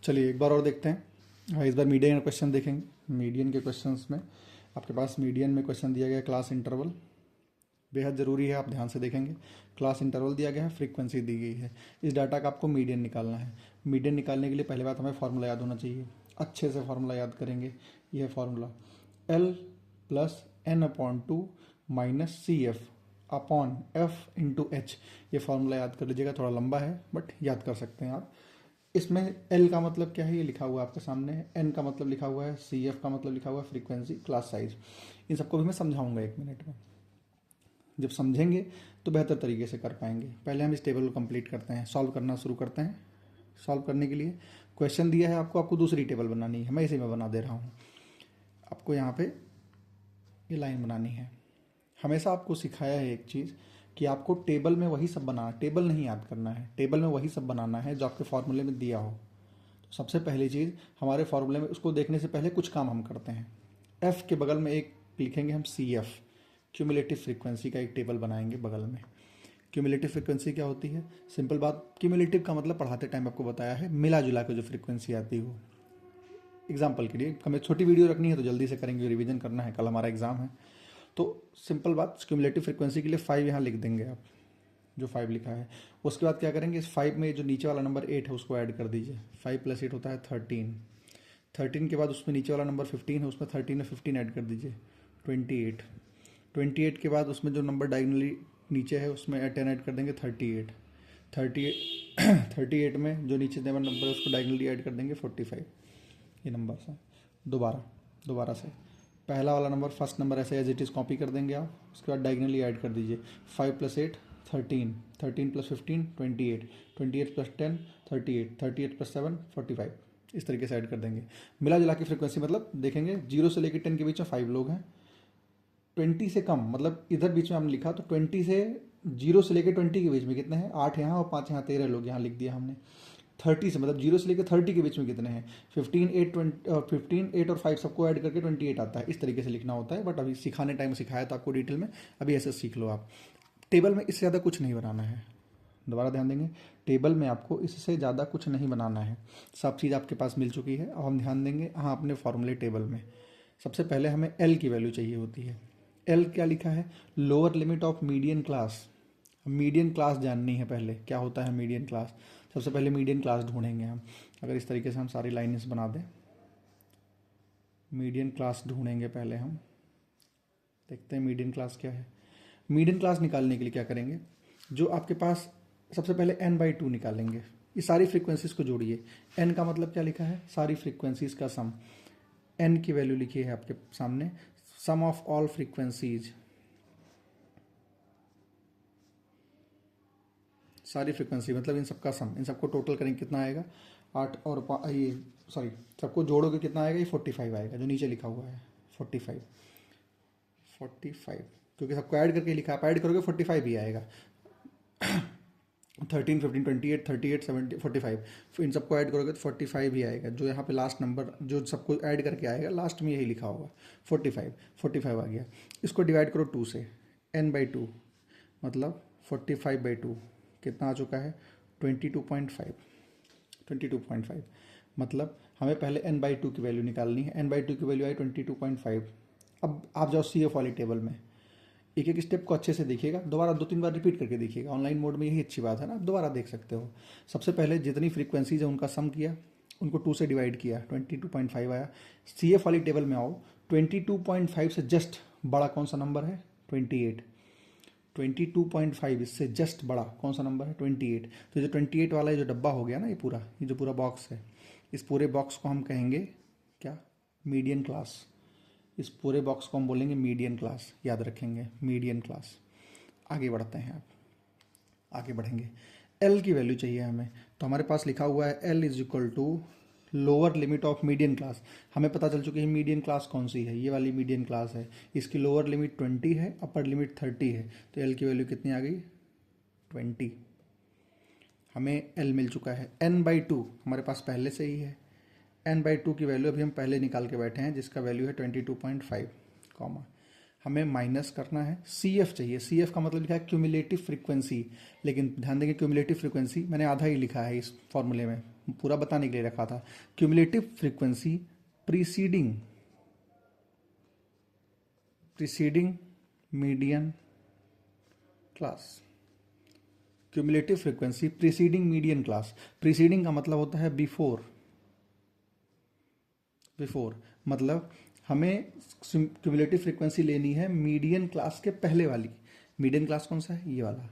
चलिए एक बार और देखते हैं। इस बार मीडियन क्वेश्चन देखेंगे। मीडियन के क्वेश्चंस में आपके पास मीडियन में क्वेश्चन दिया गया क्लास इंटरवल, बेहद ज़रूरी है, आप ध्यान से देखेंगे। क्लास इंटरवल दिया गया है, फ्रीक्वेंसी दी गई है, इस डाटा का आपको मीडियन निकालना है। मीडियन निकालने के लिए पहले बात हमें फार्मूला याद होना चाहिए। अच्छे से फार्मूला याद करेंगे। यह formula L plus N upon two minus C F upon F into H, ये फार्मूला याद कर लीजिएगा। थोड़ा लंबा है बट याद कर सकते हैं आप। इसमें L का मतलब क्या है ये लिखा हुआ है आपके सामने है, N का मतलब लिखा हुआ है, CF का मतलब लिखा हुआ है फ्रीक्वेंसी, क्लास साइज। इन सबको भी मैं समझाऊंगा 1 मिनट में। जब समझेंगे तो बेहतर तरीके से कर पाएंगे। पहले हम इस टेबल को कंप्लीट करते हैं, सॉल्व करना शुरू करते हैं। सॉल्व करने के लिए क्वेश्चन दिया है आपको दूसरी टेबल बनानी है, मैं इसी में बना दे रहा हूँ। आपको यहाँ पे ये लाइन बनानी है। हमेशा आपको सिखाया है एक चीज़ कि आपको टेबल में वही सब बनाना, टेबल नहीं याद करना है, टेबल में वही सब बनाना है जो आपके फॉर्मूले में दिया हो। तो सबसे पहली चीज़ हमारे फॉर्मूले में, उसको देखने से पहले कुछ काम हम करते हैं। एफ के बगल में एक लिखेंगे हम CF, क्यूमुलेटिव फ्रीक्वेंसी का एक टेबल बनाएंगे बगल में। क्यूमुलेटिव फ्रीक्वेंसी क्या होती है? सिंपल बात, क्यूमुलेटिव का मतलब पढ़ाते टाइम आपको बताया है मिला जुला के जो फ्रीक्वेंसी आती हो। एग्जाम्पल के लिए हमें छोटी वीडियो रखनी है तो जल्दी से करेंगे, रिवीजन करना है, कल हमारा एग्जाम है। तो सिंपल बात, क्यूमुलेटिव फ्रीक्वेंसी के लिए 5 यहाँ लिख देंगे आप, जो 5 लिखा है। उसके बाद क्या करेंगे, इस 5 में जो नीचे वाला नंबर 8 है उसको ऐड कर दीजिए। 5 + 8 होता है 13। 13 के बाद उसमें नीचे वाला नंबर 15 है, उसमें 13 में 15 ऐड कर दीजिए, 28। 28 के बाद उसमें जो नंबर डायगनली नीचे है उसमें 10 ऐड कर देंगे, 38। 38 38 में जो नीचे नंबर है उसको डायगनली ऐड कर देंगे, 45। ये नंबर है। दोबारा से पहला वाला नंबर, फर्स्ट नंबर ऐसे एज इट इज़ कॉपी कर देंगे आप। उसके बाद डायगनली ऐड कर दीजिए, 5 + 8 13, 13 + 15 28, 28 + 10 38, 38 + 7 45। इस तरीके से ऐड कर देंगे। मिला जुला की फ्रीक्वेंसी मतलब देखेंगे 0 से लेकर 10 के बीच में 5 लोग हैं। 20 से कम मतलब इधर बीच में हमने लिखा तो 20 से 0 से लेकर 20 के बीच में कितने हैं, 8 यहाँ और 5 यहाँ, 13 लोग यहाँ लिख दिया हमने। 30 से मतलब 0 से लेकर 30 के बीच में कितने हैं, 15 8 और 5 सबको ऐड करके 28 आता है। इस तरीके से लिखना होता है, बट अभी सिखाने टाइम सिखाया था आपको डिटेल में, अभी ऐसे सीख लो आप। टेबल में इससे ज़्यादा कुछ नहीं बनाना है। दोबारा ध्यान देंगे, टेबल में आपको इससे ज़्यादा कुछ नहीं बनाना है। सब चीज़ आपके पास मिल चुकी है। अब हम ध्यान देंगे हाँ अपने फॉर्मूले टेबल में। सबसे पहले हमें L की वैल्यू चाहिए होती है। L क्या लिखा है, lower limit of median class. Median class जाननी है पहले, क्या होता है मीडियन क्लास। सबसे पहले मीडियन क्लास ढूंढेंगे हम। अगर इस तरीके से हम सारी लाइन्स बना दें, मीडियन क्लास ढूंढेंगे पहले हम। देखते हैं मीडियन क्लास क्या है। मीडियन क्लास निकालने के लिए क्या करेंगे, जो आपके पास सबसे पहले n/2 निकालेंगे। ये सारी फ्रीक्वेंसीज को जोड़िए। n का मतलब क्या लिखा है, सारी फ्रीक्वेंसीज का सम। n की वैल्यू लिखी है आपके सामने, सम ऑफ ऑल फ्रीक्वेंसीज, सारी फ्रीक्वेंसी मतलब इन सबका सम। इन सबको टोटल करेंगे कितना आएगा, 8 और ये सॉरी सबको जोड़ोगे कितना आएगा, ये 45 आएगा जो नीचे लिखा हुआ है, 45 45, क्योंकि सबको ऐड करके लिखा है, आप ऐड करोगे 45 ही आएगा। 13 15 28 38 70 45, इन सबको ऐड करोगे तो 45 ही आएगा। जो यहाँ पे लास्ट नंबर जो सबको ऐड करके आएगा लास्ट में यही लिखा होगा, 45 आ गया। इसको डिवाइड करो 2 से, n/2 मतलब 45/2 कितना आ चुका है, 22.5। 22.5 मतलब हमें पहले n/2 की वैल्यू निकालनी है। n/2 की वैल्यू आई 22.5। अब आप जाओ CF वाली टेबल में, एक एक स्टेप को अच्छे से देखिएगा, दोबारा 2-3 बार रिपीट करके देखिएगा। ऑनलाइन मोड में यही अच्छी बात है ना, आप दोबारा देख सकते हो। सबसे पहले जितनी फ्रीक्वेंसीज है उनका सम किया, उनको 2 से डिवाइड किया, 22.5 आया। CF वाली टेबल में आओ, 22.5 से जस्ट बड़ा कौन सा नंबर है, 28। 22.5 इससे जस्ट बड़ा कौन सा नंबर है, 28। तो जो 28 वाला जो डब्बा हो गया ना, ये जो पूरा बॉक्स है, इस पूरे बॉक्स को हम कहेंगे क्या, मीडियन क्लास। इस पूरे बॉक्स को हम बोलेंगे मीडियन क्लास, याद रखेंगे मीडियन क्लास। आगे बढ़ते हैं, आप आगे बढ़ेंगे। L की वैल्यू चाहिए हमें, तो हमारे पास लिखा हुआ है L = lower limit of median class. हमें पता चल चुकी है मीडियन क्लास कौन सी है, ये वाली मीडियन क्लास है। इसकी लोअर लिमिट 20 है, अपर लिमिट 30 है, तो L की वैल्यू कितनी आ गई, 20। हमें L मिल चुका है। n/2 हमारे पास पहले से ही है, n/2 की वैल्यू अभी हम पहले निकाल के बैठे हैं, जिसका वैल्यू है 22.5 कॉमा। हमें माइनस करना है, CF चाहिए। CF का मतलब लिखा है क्यूमुलेटिव फ्रीक्वेंसी, लेकिन ध्यान देंगे क्यूमुलेटिव फ्रीक्वेंसी मैंने आधा ही लिखा है इस फॉर्मूले में, पूरा बताने के लिए रखा था। Cumulative frequency preceding median class. Cumulative frequency preceding median class. Preceding का मतलब होता है बिफोर मतलब हमें क्यूमुलेटिव फ्रीक्वेंसी लेनी है मीडियन क्लास के पहले वाली। मीडियन क्लास कौन सा है? ये वाला।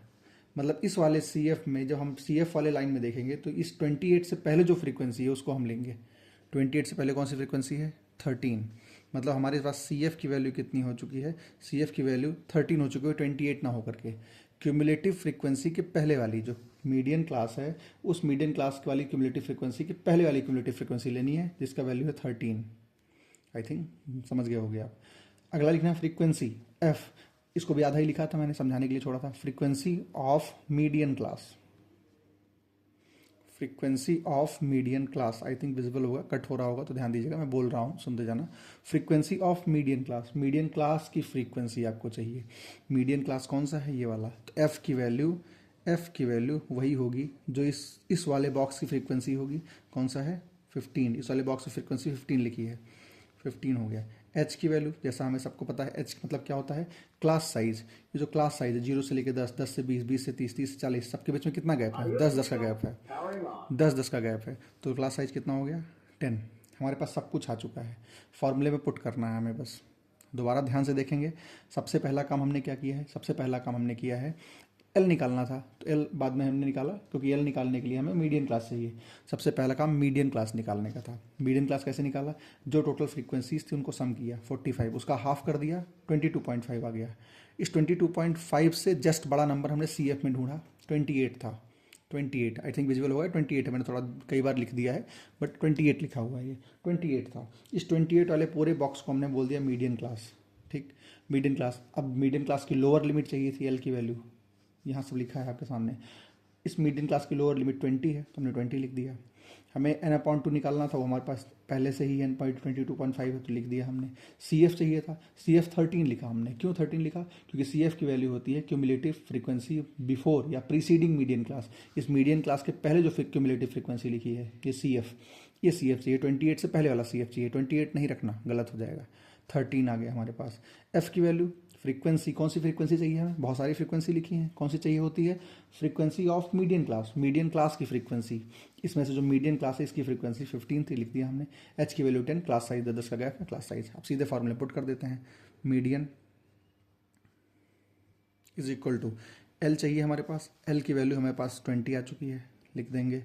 मतलब इस वाले सी एफ में, जब हम सी एफ वाले लाइन में देखेंगे तो इस 28 से पहले जो फ्रीक्वेंसी है उसको हम लेंगे। 28 से पहले कौन सी फ्रीक्वेंसी है? 13। मतलब हमारे पास सी एफ की वैल्यू कितनी हो चुकी है? सी एफ की वैल्यू 13 हो चुकी है, 28 ना होकर के। क्यूमुलेटिव फ्रीक्वेंसी के पहले वाली जो मीडियन क्लास है, उस मीडियन क्लास वाली क्यूमुलेटिव फ्रीक्वेंसी के पहले वाली क्यूमुलेटिव फ्रीक्वेंसी लेनी है, जिसका वैल्यू है 13। आई थिंक समझ गए होगे आप। अगला लिखना है फ्रीक्वेंसी एफ। इसको भी आधा ही लिखा था मैंने, समझाने के लिए छोड़ा था। Frequency of median class. Frequency of median class, I think visible होगा, कट हो रहा होगा तो ध्यान दीजिएगा, मैं बोल रहा हूँ, सुनते जाना। Frequency of median class, median class की फ्रीक्वेंसी आपको चाहिए। मीडियन क्लास कौन सा है? ये वाला। तो एफ की वैल्यू वही होगी जो इस वाले बॉक्स की फ्रीक्वेंसी होगी। कौन सा है? 15। इस वाले बॉक्स की फ्रीक्वेंसी 15 लिखी है, 15 हो गया। एच की वैल्यू, जैसा हमें सबको पता है, एच मतलब क्या होता है? Class size. ये जो क्लास साइज है 0 से लेकर 10, 10 से 20, 20 से 30, 30 से 40, सबके बीच में कितना गैप है? 10, 10 का गैप है। 10, 10 का गैप है, तो क्लास साइज कितना हो गया? 10। हमारे पास सब कुछ आ चुका है, फॉर्मूले में पुट करना है हमें बस। दोबारा ध्यान से देखेंगे। सबसे पहला काम हमने क्या किया है? सबसे पहला काम हमने किया है एल निकालना था, तो एल बाद में हमने निकाला, क्योंकि एल निकालने के लिए हमें मीडियन क्लास चाहिए। सबसे पहला काम मीडियन क्लास निकालने का था। मीडियन क्लास कैसे निकाला? जो टोटल फ्रीक्वेंसीज थी उनको सम किया, 45, उसका हाफ कर दिया, 22.5 आ गया। इस 22.5 से जस्ट बड़ा नंबर हमने सी एफ में ढूंढा, 28 था। 28 आई थिंक विजुअल होगा, 28 है, मैंने थोड़ा कई बार लिख दिया है, बट 28 लिखा हुआ है, ये 28 था। इस 28 वाले पूरे बॉक्स को हमने बोल दिया मीडियन क्लास। ठीक, मीडियन क्लास। अब मीडियन क्लास की लोअर लिमिट चाहिए थी एल की वैल्यू, यहाँ सब लिखा है आपके सामने। इस मीडियन क्लास की लोअर लिमिट 20 है, तो हमने 20 लिख दिया। हमें n/2 निकालना था, वो हमारे पास पहले से ही n/22.5 है, तो लिख दिया हमने। सी एफ चाहिए था, सी एफ 13 लिखा हमने। क्यों 13 लिखा? क्योंकि सी एफ की वैल्यू होती है क्यूमुलेटिव फ्रीक्वेंसी बिफोर या प्रीसीडिंग मीडियन क्लास। इस मीडियन क्लास के पहले जो क्यूमुलेटिव फ्रीक्वेंसी लिखी है, ये सी एफ, ये सी एफ चाहिए। 28 से पहले वाला सी एफ चाहिए, 28 नहीं रखना, गलत हो जाएगा। 13 आ गया हमारे पास। एफ की वैल्यू, फ्रीक्वेंसी, कौन सी फ्रीक्वेंसी चाहिए हमें? बहुत सारी फ्रीक्वेंसी लिखी है, कौन सी चाहिए होती है? Frequency of median class, median class की फ्रीक्वेंसी। इसमें से जो मीडियन क्लास है इसकी फ्रीक्वेंसी 15 थी, लिख दिया हमने। एच की वैल्यू 10, क्लास साइज 10 का गैप है, क्लास साइज। अब सीधे फॉर्मूले पुट कर देते हैं। Median is equal to, L चाहिए हमारे पास, एल की वैल्यू हमारे पास 20 आ चुकी है, लिख देंगे,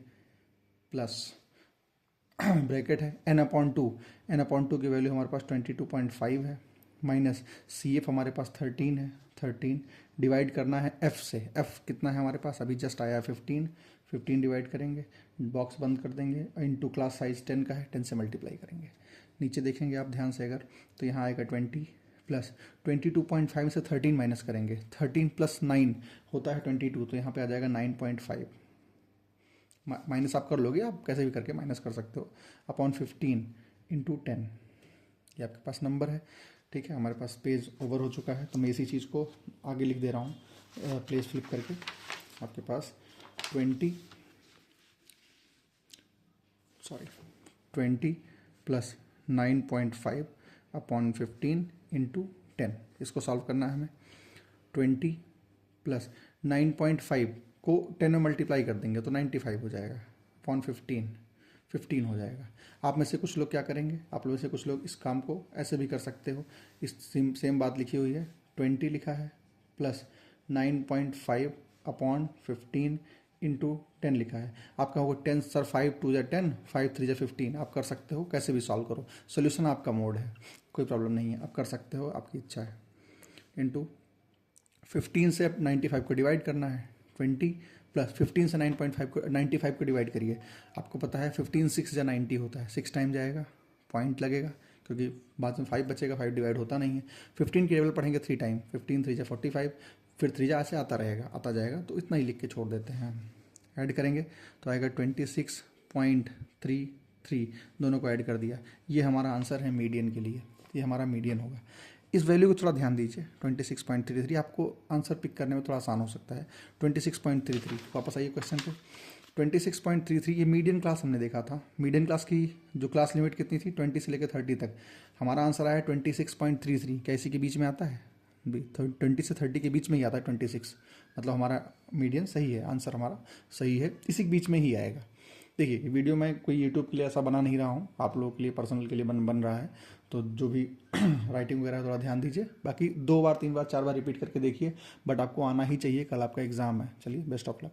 प्लस ब्रैकेट है n/2, n/2 की वैल्यू हमारे पास 22.5 है, माइनस सी एफ हमारे पास 13 है, 13 डिवाइड करना है एफ से। एफ कितना है हमारे पास? अभी जस्ट आया है 15, 15 डिवाइड करेंगे, बॉक्स बंद कर देंगे, इनटू क्लास साइज 10 का है, 10 से मल्टीप्लाई करेंगे। नीचे देखेंगे आप ध्यान से अगर, तो यहाँ आएगा 20 प्लस 22.5 से 13 माइनस करेंगे, 13 प्लस 9 होता है 22, तो यहाँ पे आ जाएगा 9.5। माइनस आप कर लोगे, आप कैसे भी करके माइनस कर सकते हो, अपॉन 15 इंटू 10, ये आपके पास नंबर है। ठीक है, हमारे पास पेज ओवर हो चुका है, तो मैं इसी चीज़ को आगे लिख दे रहा हूँ, प्लेस फ्लिप करके। आपके पास 20 प्लस 9.5 अपॉन 15 इंटू 10, इसको सॉल्व करना है हमें। 20 प्लस 9.5 को 10 में मल्टीप्लाई कर देंगे तो 95 हो जाएगा, अपॉन 15 हो जाएगा। आप में से कुछ लोग क्या करेंगे? आप लोग में से कुछ लोग इस काम को ऐसे भी कर सकते हो। इस सेम बात लिखी हुई है, 20 लिखा है प्लस 9.5 अपॉन 15 इंटू 10 लिखा है। आप कहोगे 10 सर, 5 2 10, 5 3 15। आप कर सकते हो, कैसे भी सॉल्व करो, सोल्यूशन आपका मोड है, कोई प्रॉब्लम नहीं है, आप कर सकते हो, आपकी इच्छा है। इंटू 15 से 95 को डिवाइड करना है, 20 प्लस 15 से 95 को डिवाइड करिए। आपको पता है 15 6 या 90 होता है, 6 टाइम जाएगा, पॉइंट लगेगा, क्योंकि बाद में 5 बचेगा, 5 डिवाइड होता नहीं है। 15 की टेबल पढ़ेंगे 3 टाइम, 15 3 45, फिर 3 से आता रहेगा, आता जाएगा, तो इतना ही लिख के छोड़ देते हैं। ऐड करेंगे तो आएगा 26.33, दोनों को ऐड कर दिया। ये हमारा आंसर है मीडियन के लिए, ये हमारा मीडियन होगा। इस वैल्यू को थोड़ा ध्यान दीजिए, 26.33, आपको आंसर पिक करने में थोड़ा आसान हो सकता है। 26.33, वापस आइए क्वेश्चन पे। 26.33 ये मीडियन क्लास हमने देखा था। मीडियन क्लास की जो क्लास लिमिट कितनी थी, 20 से लेकर 30 तक। हमारा आंसर आया 26.33। क्या इसी के बीच में आता है? 20 से 30 के बीच में ही आता है 26, मतलब हमारा मीडियन सही है, आंसर हमारा सही है, इसी के बीच में ही आएगा। देखिए ये वीडियो मैं कोई यूट्यूब के लिए ऐसा बना नहीं रहा हूँ, आप लोगों के लिए पर्सनल के लिए बन रहा है। तो जो भी राइटिंग वगैरह थोड़ा ध्यान दीजिए, बाकी 2 बार 3 बार 4 बार रिपीट करके देखिए, बट आपको आना ही चाहिए, कल आपका एग्जाम है। चलिए, बेस्ट ऑफ लक।